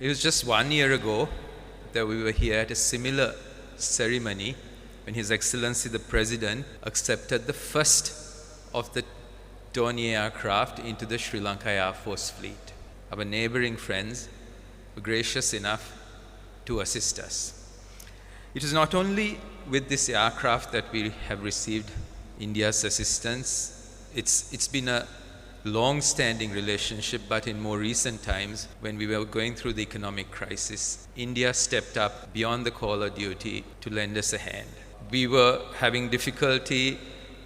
It was just 1 year ago that we were here at a similar ceremony when His Excellency the President accepted the first of the Dornier aircraft into the Sri Lanka Air Force fleet. Our neighboring friends were gracious enough to assist us. It is not only with this aircraft that we have received India's assistance. It's been a long-standing relationship, but in more recent times, when we were going through the economic crisis, India stepped up beyond the call of duty to lend us a hand. We were having difficulty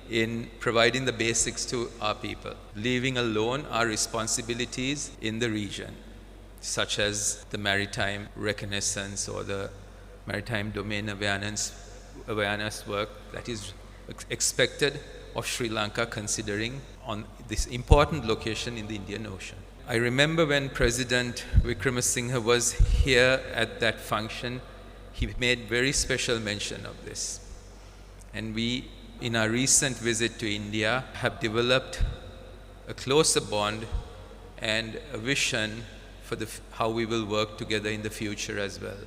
in providing the basics to our people, leaving alone our responsibilities in the region, such as the maritime reconnaissance or the maritime domain awareness work that is expected of Sri Lanka, considering on this important location in the Indian Ocean. I remember when President Wickremesinghe was here at that function, he made very special mention of this. And we, in our recent visit to India, have developed a closer bond and a vision for how we will work together in the future as well.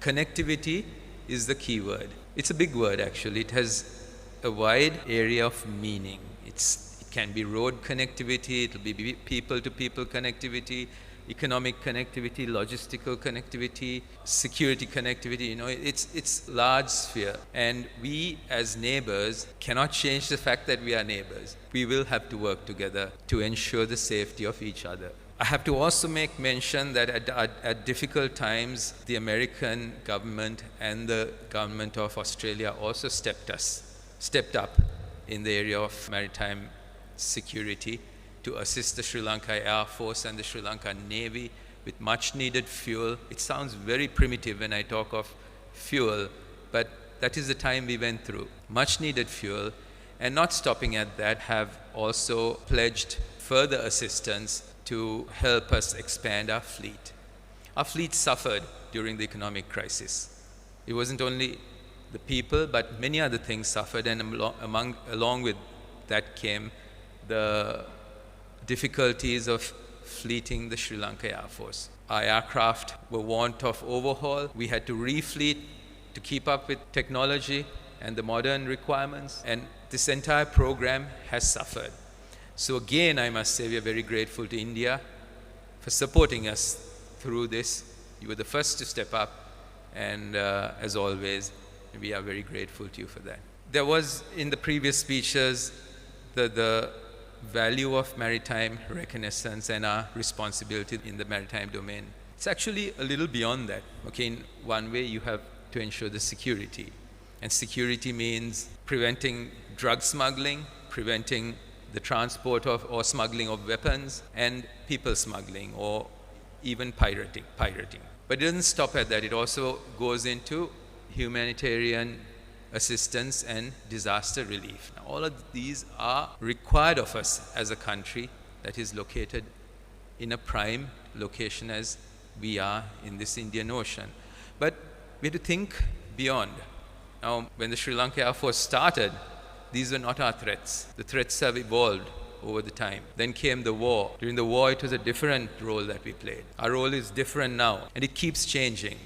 Connectivity is the key word. It's a big word, actually. It has a wide area of meaning. It can be road connectivity, it will be people-to-people connectivity, economic connectivity, logistical connectivity, security connectivity. You know, it's large sphere. And we as neighbors cannot change the fact that we are neighbors. We will have to work together to ensure the safety of each other. I have to also make mention that at difficult times, the American government and the government of Australia also stepped up in the area of maritime security to assist the Sri Lanka Air Force and the Sri Lanka Navy with much needed fuel. It sounds very primitive when I talk of fuel, but that is the time we went through. Much needed fuel, and not stopping at that, have also pledged further assistance to help us expand our fleet. Our fleet suffered during the economic crisis. It wasn't only the people, but many other things suffered, and along with that came the difficulties of fleeting the Sri Lanka Air Force. Our aircraft were want of overhaul. We had to refleet to keep up with technology and the modern requirements, and this entire program has suffered. So again, I must say we are very grateful to India for supporting us through this. You were the first to step up, and as always, we are very grateful to you for that. There was, in the previous speeches, the value of maritime reconnaissance and our responsibility in the maritime domain. It's actually a little beyond that. Okay, in one way, you have to ensure the security. And security means preventing drug smuggling, preventing the transport of or smuggling of weapons, and people smuggling, or even pirating. But it doesn't stop at that. It also goes into humanitarian assistance and disaster relief. Now, all of these are required of us as a country that is located in a prime location as we are in this Indian Ocean. But we have to think beyond. Now, when the Sri Lanka Air Force started, these were not our threats. The threats have evolved over the time. Then came the war. During the war, it was a different role that we played. Our role is different now, and it keeps changing.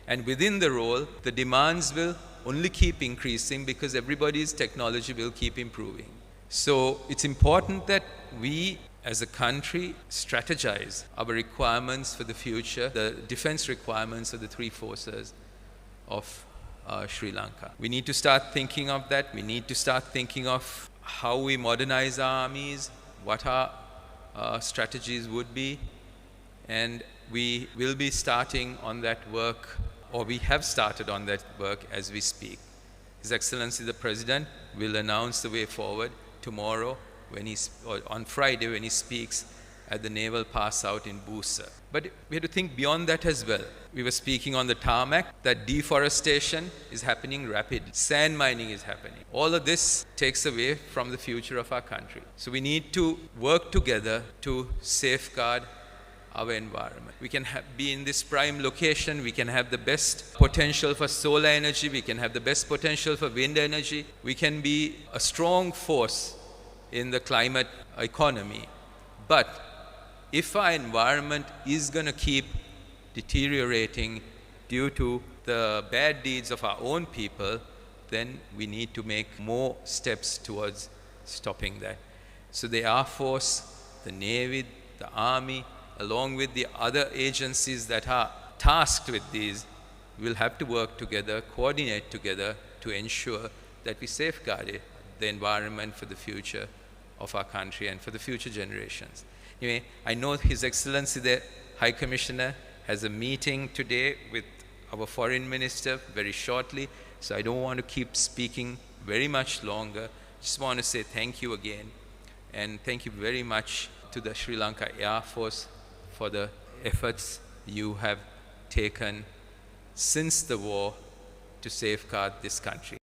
And within the role, the demands will only keep increasing because everybody's technology will keep improving. So it's important that we, as a country, strategize our requirements for the future, the defense requirements of the three forces of Sri Lanka. We need to start thinking of that. We need to start thinking of how we modernize our armies, what our strategies would be, and we will be starting on that work, or we have started on that work as we speak. His Excellency the President will announce the way forward tomorrow, or on Friday when he speaks at the Naval Pass Out in Busa. But we have to think beyond that as well. We were speaking on the tarmac that deforestation is happening rapidly. Sand mining is happening. All of this takes away from the future of our country. So we need to work together to safeguard our environment. We can be in this prime location. We can have the best potential for solar energy. We can have the best potential for wind energy. We can be a strong force in the climate economy. But if our environment is going to keep deteriorating due to the bad deeds of our own people, then we need to make more steps towards stopping that. So the Air Force, the Navy, the Army, along with the other agencies that are tasked with these, will have to work together, coordinate together to ensure that we safeguard the environment for the future of our country and for the future generations. Anyway, I know His Excellency the High Commissioner has a meeting today with our Foreign Minister very shortly, so I don't want to keep speaking very much longer. Just want to say thank you again, and thank you very much to the Sri Lanka Air Force for the efforts you have taken since the war to safeguard this country.